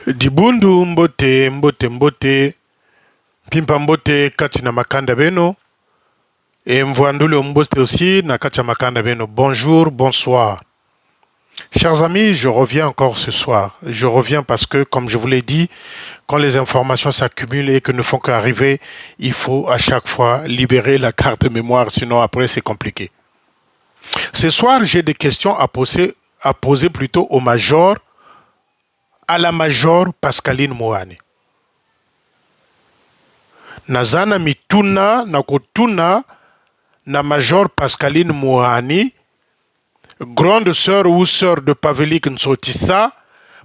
Dibundu mbote mbote mbote pimpa mbote kati na makanda beno et mvoandule mbote aussi na kati ya makanda beno. Bonjour, bonsoir. Chers amis, je reviens encore ce soir. Je reviens parce que, comme je vous l'ai dit, quand les informations s'accumulent et que ne font qu'arriver, il faut à chaque fois libérer la carte de mémoire, sinon après c'est compliqué. Ce soir, j'ai des questions à poser plutôt au major, à la major Pascaline Mouani. Nazana mituna na kotuna na major Pascaline Mouani, grande sœur ou sœur de Pavelik Nsotissa,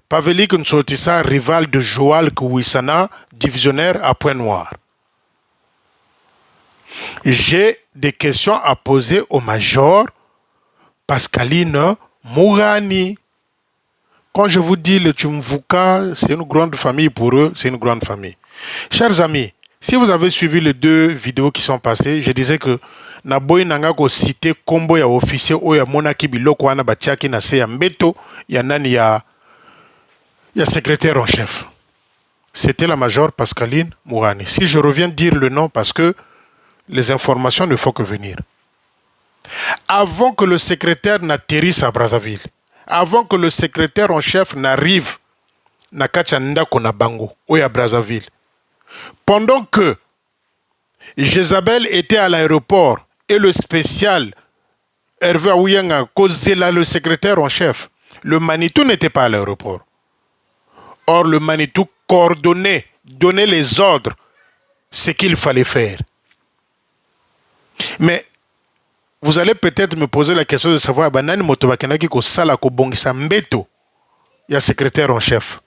Pavelik Nsotissa, rival de Joal Kouissana, divisionnaire à Pointe-Noire. J'ai des questions à poser au major Pascaline Mouani. Quand je vous dis le Tumvuka, c'est une grande famille pour eux, c'est une grande famille. Chers amis, si vous avez suivi les deux vidéos qui sont passées, je disais que Naboy Nangako cité combo ya officier ou ya monaki biloko wana batiaki na se ya mbeto ya nani ya secrétaire en chef. C'était la major Pascaline Mouani. Si je reviens dire le nom parce que les informations ne font que venir. Avant que le secrétaire n'atterrisse à Brazzaville, avant que le secrétaire en chef n'arrive na Kachanda Konabango ou à Brazzaville, pendant que Jézabel était à l'aéroport et le spécial Hervé Aouyanga causait là le secrétaire en chef, le Manitou n'était pas à l'aéroport. Or, le Manitou coordonnait, donnait les ordres, ce qu'il fallait faire. Mais vous allez peut-être me poser la question de savoir banani motobakenaki ko sala ko bongisa mbeto ya secrétaire en chef.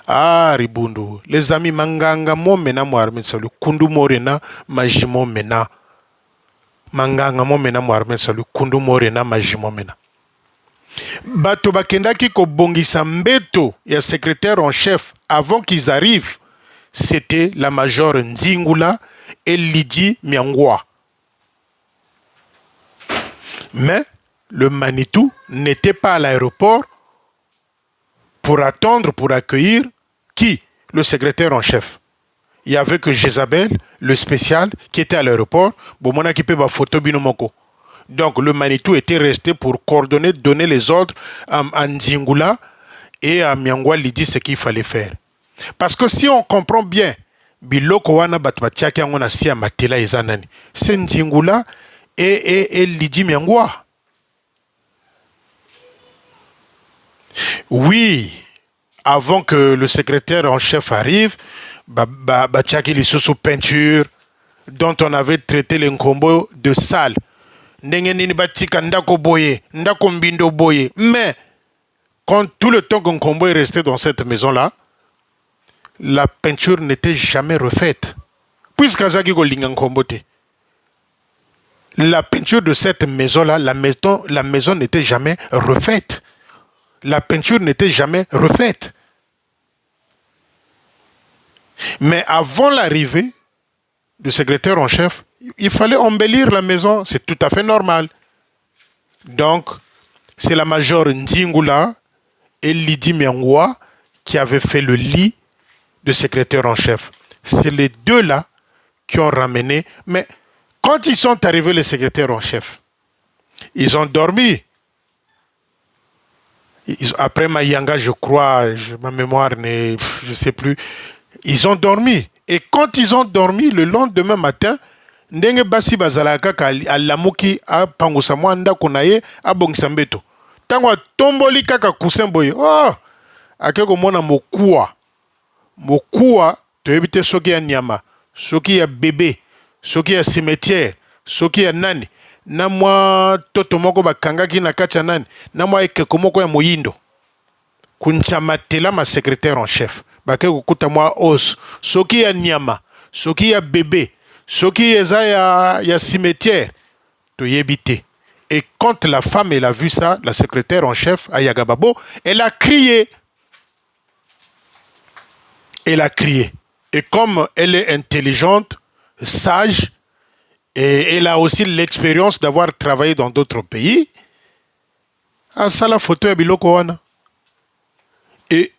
Ah, Ribundu, les amis manganga mo mena mo armen salu kundu morena majimo mena. Manganga mo mena mo armen salu kundu morena majimo mena. Bato bakendaki ko bongisa mbeto ya secrétaire en chef avant qu'ils arrivent, c'était la major Nzingula et Lydie Miangwa. Mais le Manitou n'était pas à l'aéroport pour attendre, pour accueillir qui? Le secrétaire en chef. Il n'y avait que Jézabel, le spécial, qui était à l'aéroport. Bomona qui peut ba photo binomoko. Donc le Manitou était resté pour coordonner, donner les ordres à Nzingula et à Miangwa Lydie ce qu'il fallait faire. Parce que si on comprend bien, biloko wana batbatiaki angona si ya matela ezanani, c'est Nzingula et Lydie Miangwa. Oui, avant que le secrétaire en chef arrive, Batiaki les sous peinture dont on avait traité les combos de sale. Nengenini batika ndako boye, ndako mbindo boye. Mais quand tout le temps qu'un combo est resté dans cette maison-là, la peinture n'était jamais refaite. Puisque Zaki Golingan Kombote. La peinture de cette maison-là, la maison n'était jamais refaite. La peinture n'était jamais refaite. Mais avant l'arrivée du secrétaire en chef, il fallait embellir la maison. C'est tout à fait normal. Donc, c'est la major Nzingula et Lydie Miangwa qui avaient fait le lit de secrétaire en chef. C'est les deux-là qui ont ramené. Mais quand ils sont arrivés, les secrétaires en chef, ils ont dormi. Après Mayanga, je crois, ma mémoire n'est, je ne sais plus, ils ont dormi. Et quand ils ont dormi, le lendemain matin, ndenge basi bazalaka ka alamuki a pangusa mwanda konaye a bongsambeto. Tango tomboli kaka kusemboye. Oh! Akeko mona mokuwa. Mokuwa, to ebite soki ya nyama, soki ya bébé, soki ya cimetière, soki ya nani. Na mwa toto moko bakangaki na kacha nani. Na mwa ekeko moko ya moyindo. Kunchamatela ma secrétaire en chef. Bake kukuta mwa os. Soki ya nyama, soki ya bébé, soki ya cimetière. To yebite. Et quand la femme elle a vu ça, la secrétaire en chef, Ayagababo, elle a crié. Elle a crié. Et comme elle est intelligente, sage, et elle a aussi l'expérience d'avoir travaillé dans d'autres pays, à ça la photo est biloko wana. Et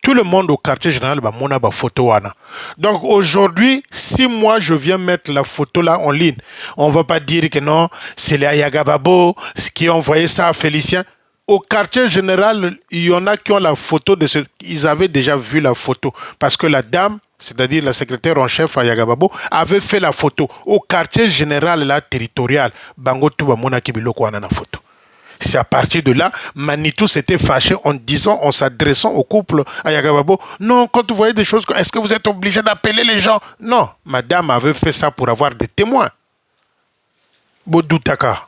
Tout le monde au quartier général va mona ba photo wana. Donc aujourd'hui, si moi je viens mettre la photo là en ligne, on va pas dire que non, c'est les Ayagababo qui ont envoyé ça à Félicien. Au quartier général, il y en a qui ont la photo de ce... Ils avaient déjà vu la photo. Parce que la dame, c'est-à-dire la secrétaire en chef à Yagababo, avait fait la photo. Au quartier général, là, territorial, Bango Touba Mona Kibiloko na photo. C'est à partir de là, Manitou s'était fâché en disant, en s'adressant au couple à Yagababo, non, quand vous voyez des choses, est-ce que vous êtes obligé d'appeler les gens? Non, madame avait fait ça pour avoir des témoins. Bodoutaka.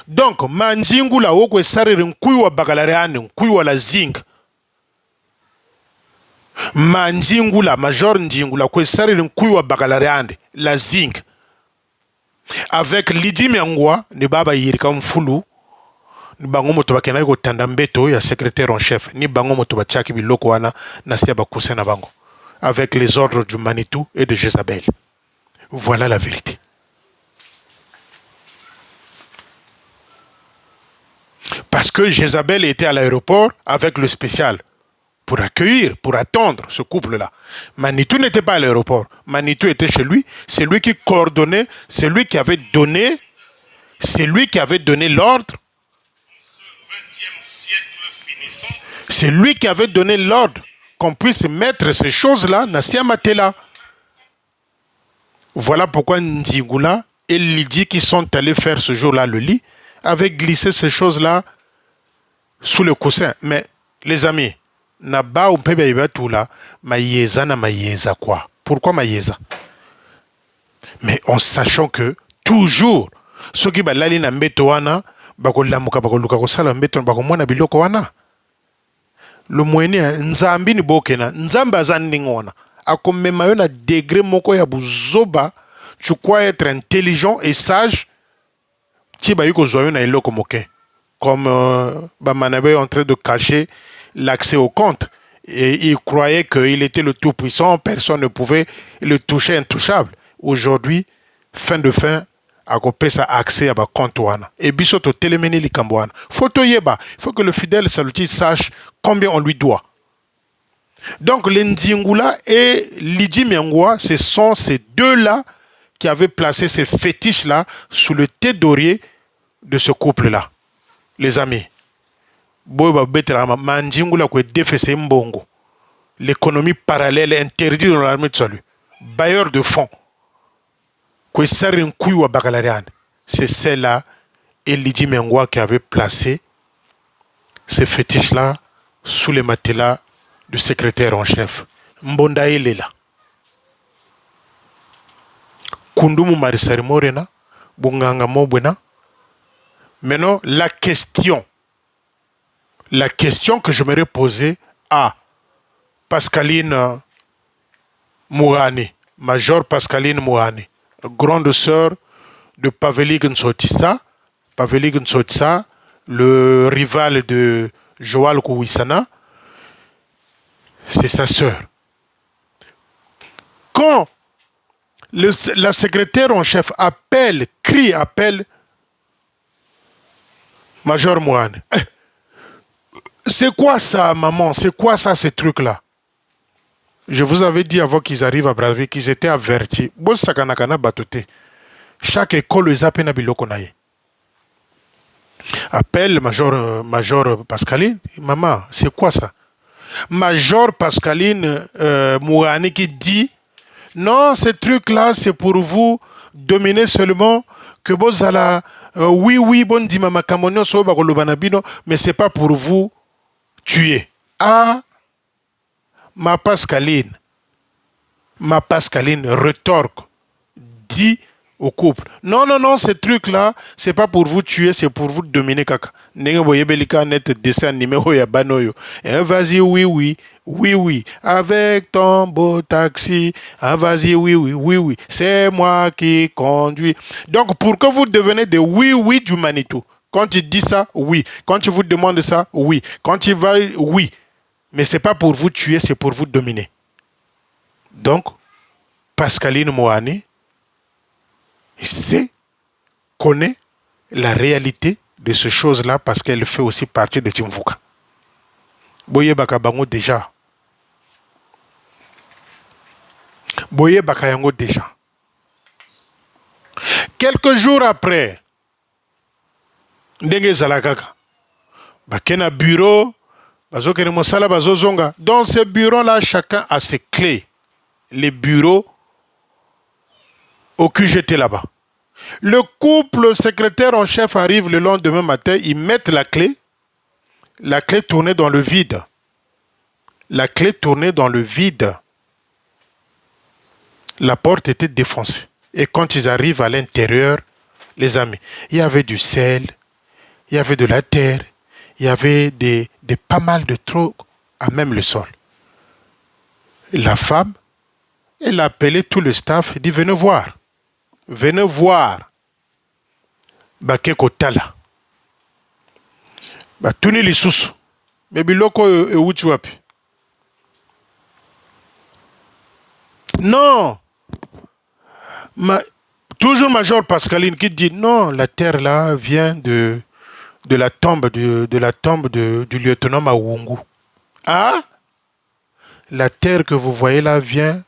Donc, manjingula okwe sarere nkuiwa bagalareane, nkuiwa la zing. Manjingula, major njingula, kwe sarere nkuiwa bagalareane, la zing. Avec Lidi Miangwa, ni baba yirika mfulu, ni bango moto bakena yuko tandambeto ya secrétaire en chef, ni bango moto bachaki biloko wana, nasia bakuse na bango. Avec les ordres du Manitou et de Jézabel. Voilà la vérité. Parce que Jézabel était à l'aéroport avec le spécial pour accueillir, pour attendre ce couple-là. Manitou n'était pas à l'aéroport. Manitou était chez lui. C'est lui qui coordonnait, c'est lui qui avait donné l'ordre. C'est lui qui avait donné l'ordre qu'on puisse mettre ces choses-là dans Siamatela. Voilà pourquoi Nzigula et Lydie qui sont allés faire ce jour-là le lit avaient glissé ces choses-là sous le coussin. Mais, les amis, Naba ou Pebe Ibatula, Maïeza na Maïeza quoi? Pourquoi Maïeza? Mais en sachant que, toujours, ceux qui balali na mbeto wana, bako lamuka bako luka ko sala mbeto bako mona biloko wana. Le moyen nzambi ni bokena, nzamba azandi ngona. Akomema yo na degré moko ya buzoba, tu crois être intelligent et sage, ti ba yuko zoyo na eloko moke. Comme Bamanabe est en train de cacher l'accès au compte. Et il croyait qu'il était le tout-puissant, personne ne pouvait le toucher intouchable. Aujourd'hui, fin de fin, à couper ça accès à compte. Et bisoto téléméné li kambouana. Photo yeba, il faut que le fidèle saluti sache combien on lui doit. Donc, les Nzingula et Lydie Miangwa, ce sont ces deux-là qui avaient placé ces fétiches-là sous le thé d'oreiller de ce couple-là. Les amis, l'économie parallèle interdite dans l'armée de salut. Bailleur de fonds. C'est celle-là et Lydie Mengwa qui avait placé ces fétiches-là sous les matelas du secrétaire en chef. Mbonda Elela. Kundumu Marisari Morena. Bunganga Mobwena. Maintenant, la question que j'aimerais poser à Pascaline Mourani, Major Pascaline Mourani, grande sœur de Pavelig Nsotissa, le rival de Joal Kouissana, c'est sa sœur. Quand la secrétaire en chef crie Major Mourani, c'est quoi ça, maman? C'est quoi ça, ces trucs-là? Je vous avais dit avant qu'ils arrivent à Brazzaville qu'ils étaient avertis. Chaque école les appelle biloko naye. Appelle Major Pascaline. Maman, c'est quoi ça? Major Pascaline Mourani qui dit non, ces trucs-là, c'est pour vous dominer seulement que Bozala. Oui, bon dit Mama Kamonio so bakolobanabino, mais c'est pas pour vous tuer. Ah, ma Pascaline retorque, dit au couple. Non, ces trucs-là, c'est pas pour vous tuer, c'est pour vous dominer, kaka. Dessin numéro ya banoyo. Vas-y, oui, avec ton beau taxi. Ah, vas-y, oui, c'est moi qui conduis. Donc, pour que vous deveniez des oui du Manitou. Quand il dit ça, oui. Quand il vous demande ça, oui. Quand il va, oui. Mais c'est pas pour vous tuer, c'est pour vous dominer. Donc, Pascaline Moani, connaît la réalité de ces choses-là parce qu'elle fait aussi partie de Timvuka. Boye Bakabango déjà, Boye Bakayango déjà. Quelques jours après, Ndenge Zalakaka, Bakena bureau, Bazokene Mosala Bazozonga. Dans ces bureaux-là, chacun a ses clés. Les bureaux au QGT là-bas. Le couple secrétaire en chef arrive le lendemain matin, ils mettent la clé tournait dans le vide. La clé tournait dans le vide. La porte était défoncée. Et quand ils arrivent à l'intérieur, les amis, il y avait du sel, il y avait de la terre, il y avait des pas mal de trucs à même le sol. La femme, elle a appelé tout le staff et dit venez voir. Venez voir. Bakeko tala. Tuni lisusu. Mais biloko e uchi wapi. Non. Toujours Major Pascaline qui dit non, la terre là vient de la tombe du lieutenant Mawungu. Ah? La terre que vous voyez là vient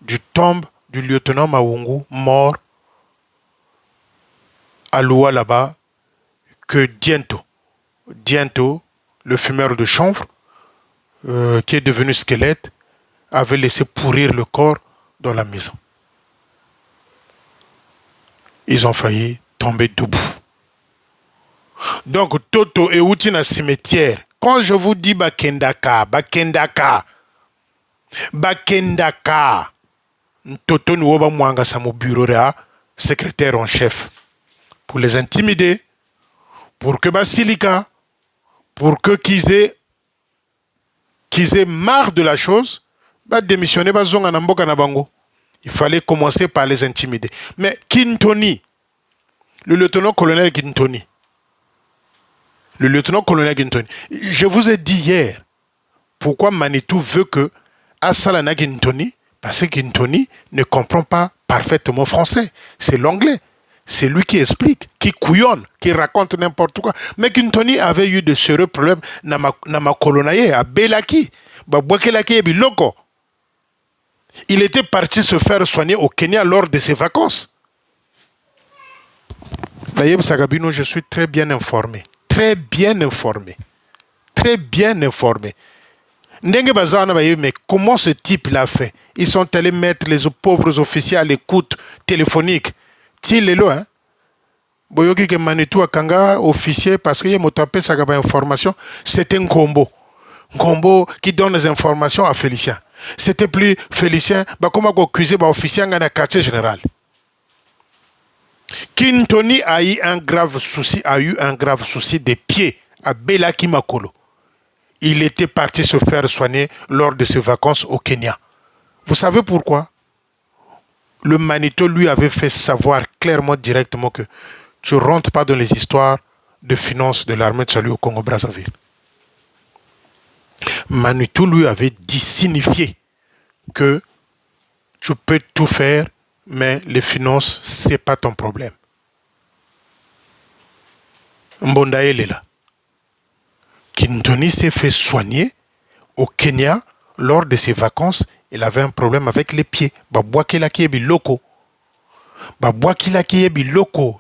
du tombe du lieutenant Mawungu, mort à Loua là-bas, que Diento, le fumeur de chanvre, qui est devenu squelette, avait laissé pourrir le corps dans la maison. Ils ont failli tomber debout. Donc, Toto et Outina cimetière. Quand je vous dis Bakendaka, Toto Nouoba Mwanga Samo bureau secrétaire en chef. Pour les intimider, pour que Basilika, pour que qu'ils aient marre de la chose, démissionner Bazonga Namboka Nabango. Il fallait commencer par les intimider. Mais Kintoni, le lieutenant-colonel Kintoni, je vous ai dit hier pourquoi Manitou veut que Assalana Kintoni, parce que Kintoni ne comprend pas parfaitement français. C'est l'anglais. C'est lui qui explique, qui couillonne, qui raconte n'importe quoi. Mais Kintoni avait eu de sérieux problèmes dans ma colonaye, à Belaki. Il était parti se faire soigner au Kenya lors de ses vacances. Nayeb Sagabino, je suis très bien informé. Mais comment ce type l'a fait? Ils sont allés mettre les pauvres officiers à l'écoute téléphonique. Tilelo, hein? Boyoki ke Manitou Akanga, officier, parce qu'il y a tapé sa information, c'était un combo. Qui donne les informations à Félicien. C'était plus Félicien, comment accuser officier dans le quartier général. Kintoni a eu un grave souci des pieds à Belaki Makolo. Il était parti se faire soigner lors de ses vacances au Kenya. Vous savez pourquoi? Le Manitou lui avait fait savoir clairement, directement que tu ne rentres pas dans les histoires de finances de l'armée de salut au Congo-Brazzaville. Manitou lui avait dit, signifié que tu peux tout faire, mais les finances, ce n'est pas ton problème. Mbondaël est là. Kintoni s'est fait soigner au Kenya lors de ses vacances. Il avait un problème avec les pieds.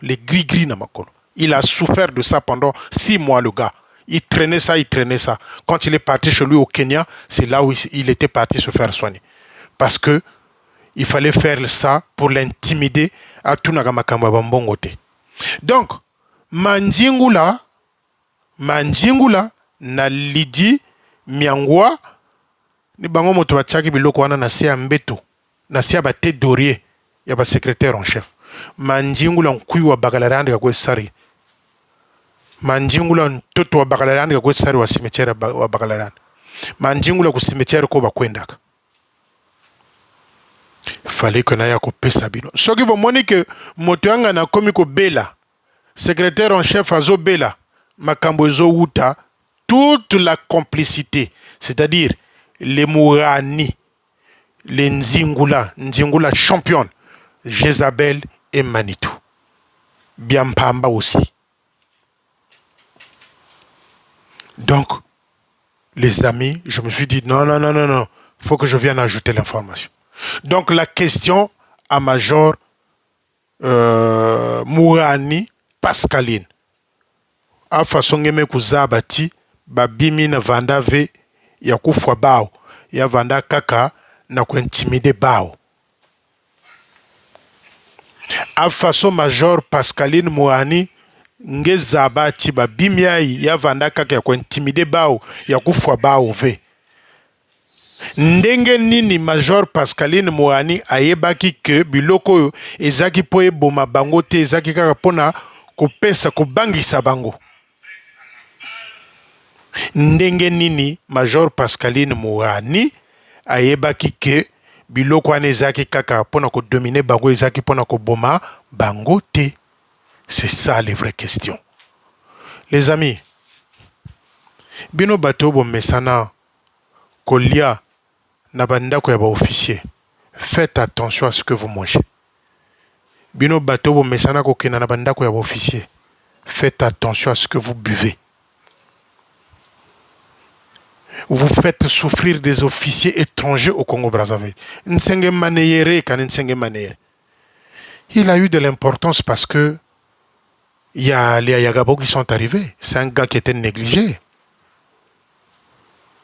Les gris-gris namakolo. Il a souffert de ça pendant 6 mois, le gars. Il traînait ça. Quand il est parti chez lui au Kenya, c'est là où il était parti se faire soigner. Parce que il fallait faire ça pour l'intimider à Tunagamakamba Bambongote. Donc, Mandjingula, na Lidi, Miangwa, ni bango moto bachaki biloko wana na sia mbeto, na sia bate dorier, ya ba secrétaire en chef. Mandjingula nkui wa bagalarande ka kwesari. Mandjingula ntoto wa bagalarande ka kwesari wa cimetière wa bagalarande. Mandjingula ku cimetière ko bakwendaka. Fallait que naya ko pesa bino. Soki bo moni que moto yanga na komi ko bela. Secrétaire en chef azo bela, makambo ezo wuta, toute la complicité, c'est-à-dire les Mourani, les Nzingula championne, Jézabel et Manitou. Biampamba aussi. Donc, les amis, je me suis dit, non, faut que je vienne ajouter l'information. Donc la question à Major Mourani Pascaline. A façon ngeme kuzabati babimi na vanda ve ya kufwa bao ya vanda kaka na kuintimide bao. A façon Major Pascaline Mourani nge zabati babimi ya vanda kaka ya kuintimide bao ya kufwa bao ve. Ndenge nini Major Pascaline Mourani ayebaki ke biloko ezaki po eboma bango te ezaki kaka pona kopesa kobangisa bango. Ndenge nini Major Pascaline Mourani ayebaki ke biloko ane ezaki kaka pona kodomine bango ezaki pona koboma bango te. C'est ça les vraies questions. Les amis, bino bato bomesana kolia na bandako ya ba officier. Faites attention à ce que vous mangez. Bino bato bomesana kokena na bandako ya ba officier. Faites attention à ce que vous buvez. Vous faites souffrir des officiers étrangers au Congo-Brazzaville. Nsenge Maneyere kan Nsenge Maneyere. Il a eu de l'importance parce que il y a les Ayagabo qui sont arrivés. C'est un gars qui était négligé.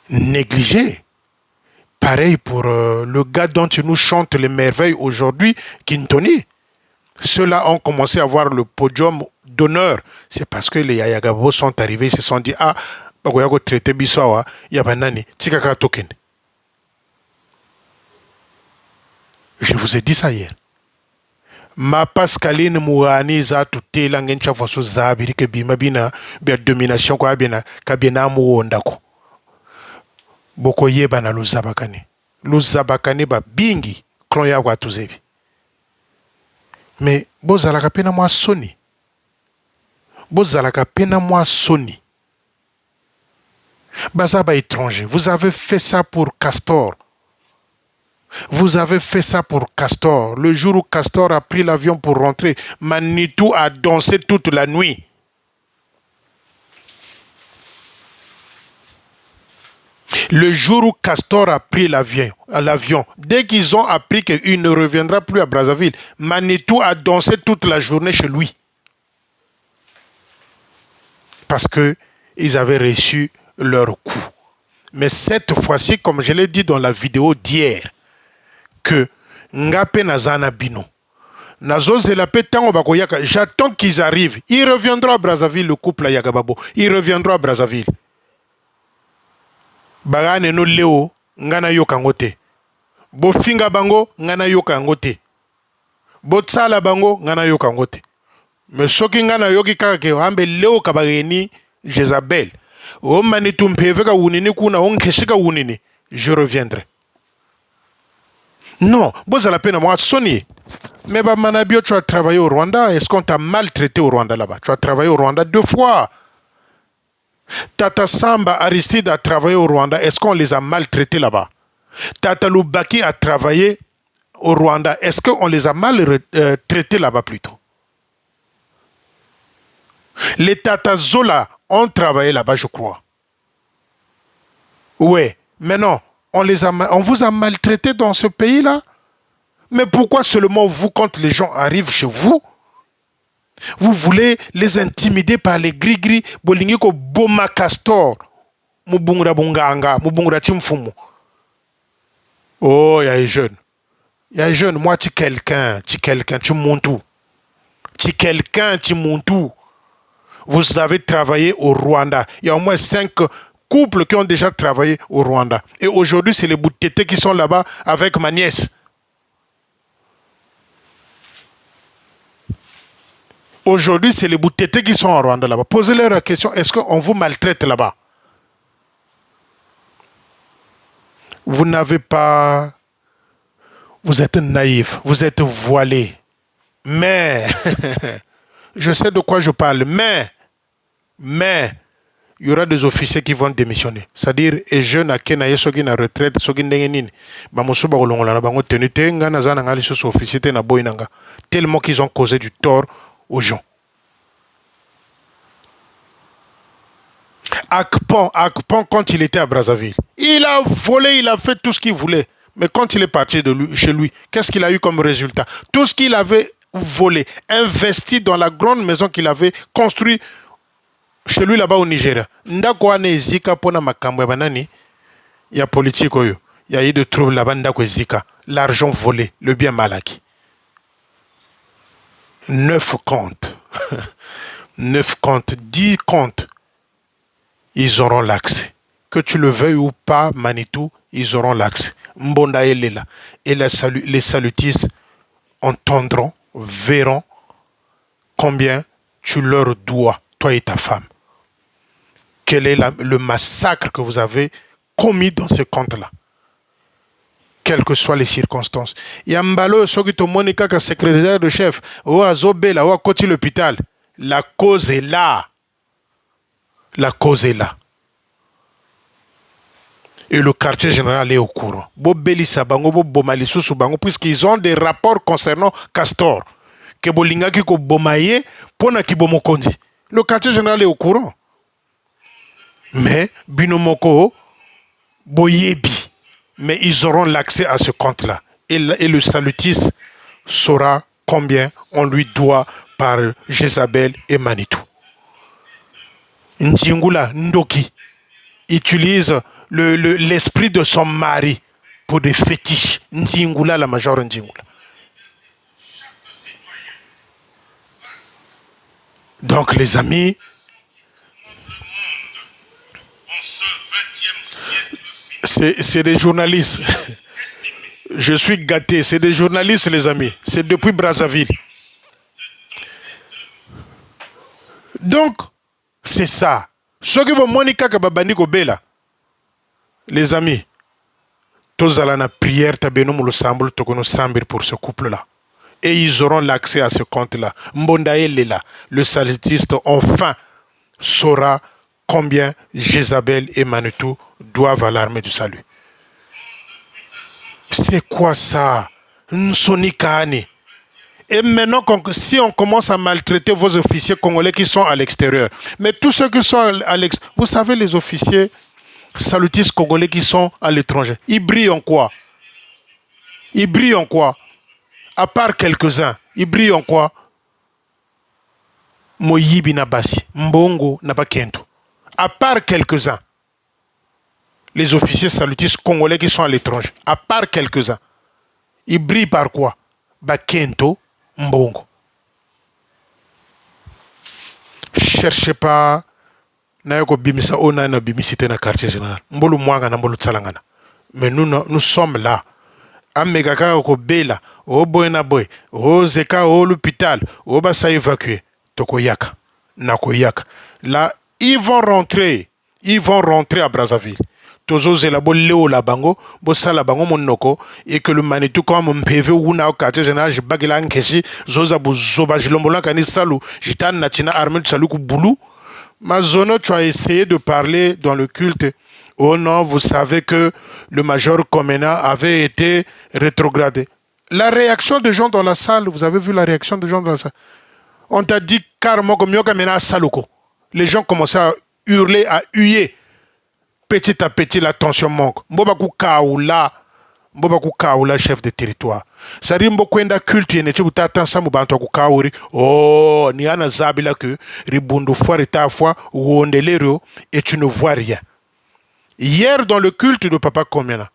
Négligé. Pareil pour le gars dont tu nous chantes les merveilles aujourd'hui, Kintoni. Ceux-là ont commencé à avoir le podium d'honneur. C'est parce que les Ayagabo sont arrivés, ils se sont dit, ah, bagoyago traité bisawa, yabanani, tikaka token. Je vous ai dit ça hier. Ma Pascaline Mourani za tuté langencha faso zabiri ke bima bina bia domination kwa bina kabina muondako. Boko yeba na luzabakani. Luzabakani ba bingi klon ya kwa tuzebi. Mais bozalaka pena mwa soni. Bozalaka pena mwa soni. Bazaba étranger, vous avez fait ça pour Castor. Vous avez fait ça pour Castor. Le jour où Castor a pris l'avion pour rentrer, Manitou a dansé toute la nuit. Le jour où Castor a pris l'avion, dès qu'ils ont appris qu'il ne reviendra plus à Brazzaville, Manitou a dansé toute la journée chez lui. Parce qu'ils avaient reçu leur coup. Mais cette fois-ci, comme je l'ai dit dans la vidéo d'hier, que Ngape Nazana Bino, j'attends qu'ils arrivent. Ils reviendront à Brazzaville, le couple à Yagababo. Ils reviendront à Brazzaville. Bagane no Leo, Ngana Yokangote. Bofinga Bango, Ngana Yokangote. Botsala Bango, Ngana Yokangote. Mais Soki Ngana Yoki Kake, Hambe Leo Kabageni, Jezabel. O Manitumpe, Vega Wunini Kuna, Onkeshika Wunini. Je reviendrai. Non, vous avez la peine à moi, Sony. Mais bah, Manabio, tu as travaillé au Rwanda. Est-ce qu'on t'a maltraité au Rwanda là-bas? Tu as travaillé au Rwanda 2 fois. Tata Samba Aristide a travaillé au Rwanda. Est-ce qu'on les a maltraités là-bas? Tata Lubaki a travaillé au Rwanda. Est-ce qu'on les a mal traités là-bas plutôt? Les Tata Zola ont travaillé là-bas, je crois. Oui, mais non. On vous a maltraité dans ce pays-là? Mais pourquoi seulement vous, quand les gens arrivent chez vous, vous voulez les intimider par les gris-gris, bolingiko boma castor, mubungra bunganga, mubungra chimfumu. Oh, il y a les jeunes. Il y a les jeunes. Moi, tu quelqu'un, tu montou. Tu quelqu'un, tu montou. Vous avez travaillé au Rwanda. Il y a au moins 5 couples qui ont déjà travaillé au Rwanda. Et aujourd'hui, c'est les boutétés qui sont là-bas avec ma nièce. Aujourd'hui, c'est les boutétés qui sont au Rwanda là-bas. Posez-leur la question, est-ce qu'on vous maltraite là-bas? Vous n'avez pas... Vous êtes naïf, vous êtes voilé. Mais, je sais de quoi je parle, mais, il y aura des officiers qui vont démissionner. C'est-à-dire, les jeunes à qui na soki na retraite, soki n'engenine, ba mosu ba kolongola na bango tenute nga na zana ngali sous officier te na boinanga, tellement qu'ils ont causé du tort aux gens. Akpan, quand il était à Brazzaville, il a volé, il a fait tout ce qu'il voulait. Mais quand il est parti chez lui, qu'est-ce qu'il a eu comme résultat? Tout ce qu'il avait volé, investi dans la grande maison qu'il avait construite chez lui là-bas au Nigeria. Ndako ane ezika pona makambo ya banani ya politique oyo. Il y a eu de troubles là-bas ndako ezika. L'argent volé, le bien mal acquis. 9 comptes. 9 comptes, 10 comptes. Ils auront l'accès. Que tu le veuilles ou pas, Manitou, ils auront l'accès. Mbonda est là. Et les salutistes entendront, verront combien tu leur dois, toi et ta femme. Quel est le massacre que vous avez commis dans ce compte-là, quelles que soient les circonstances. Yambalo, Sogito Monica, secrétaire de chef, ou à Zobela, ou à côté l'hôpital. La cause est là. La cause est là. Et le quartier général est au courant. Puisqu'ils ont des rapports concernant Castor. Le quartier général est au courant. Mais, Binomoko, Boyebi. Mais ils auront l'accès à ce compte-là. Et le salutiste saura combien on lui doit par Jézabel et Manitou. Ndjingula Ndoki utilise l'esprit de son mari pour des fétiches. Ndjingula, la major Ndjingula. Donc les amis, c'est des journalistes. Je suis gâté, c'est des journalistes les amis. C'est depuis Brazzaville. Donc, c'est ça. Ce que vous Monica Kababani Kobela, les amis, tous à la prière, tabenou le semble, tokono sambir pour ce couple-là. Et ils auront l'accès à ce compte-là. Mbondaël est là. Le salutiste, enfin, saura combien Jézabel et Manitou doivent à l'armée du salut. C'est quoi ça? Nsonikane. Et maintenant, si on commence à maltraiter vos officiers congolais qui sont à l'extérieur, mais tous ceux qui sont à l'extérieur, vous savez, les officiers salutistes congolais qui sont à l'étranger, ils brillent en quoi? Ils brillent en quoi? À part quelques-uns, ils brillent en quoi? Moyibi Nabasi, Mbongo Nabakento. À part quelques-uns, les officiers salutistes congolais qui sont à l'étranger, à part quelques-uns, ils brillent par quoi? Bakento, Mbongo. Cherchez pas Nayoko Bimisa Ona na Bimisite na quartier général. Mbolo Mwanga na Mbolo Tsalangana. Mais nous sommes là. Amegaka Oko Bela, O Boyna Boy, O Zeka, O l'hôpital, O Basa évacué. Tokoyaka, Nakoyaka. Là, ils vont rentrer à Brazzaville. Tozo zelabo leo la bango, bossa la bango monoko, et que le Manitou comme un PV ou na au quartier général, je bagela nkesi, zoza bozoba, jilombola kani salu, jitan natina armée de salu boulou. Mazono, tu as essayé de parler dans le culte. Oh non, vous savez que le major Komena avait été rétrogradé. La réaction des gens dans la salle, vous avez vu la réaction des gens dans la salle? On t'a dit carrément que Myoka Mena Saluko. Les gens commençaient à hurler, à huer. Petit à petit, la tension manque. Mbobaku Kaoula, chef de territoire. Sari Mbokwenda culte yene chibu tatan samu bantu ku kaori. Oh, ni ana zabila que ribundu foire ta foi wondelero et tu ne vois rien. Hier dans le culte de Papa Komena,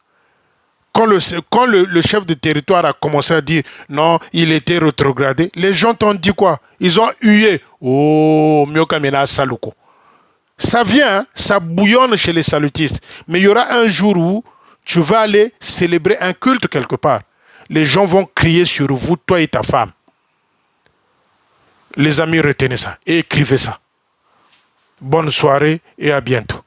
quand le chef de territoire a commencé à dire non, il était rétrogradé, les gens t'ont dit quoi? Ils ont hué. Oh, Myoka Mena Saluko. Ça vient, ça bouillonne chez les salutistes. Mais il y aura un jour où tu vas aller célébrer un culte quelque part. Les gens vont crier sur vous, toi et ta femme. Les amis, retenez ça et écrivez ça. Bonne soirée et à bientôt.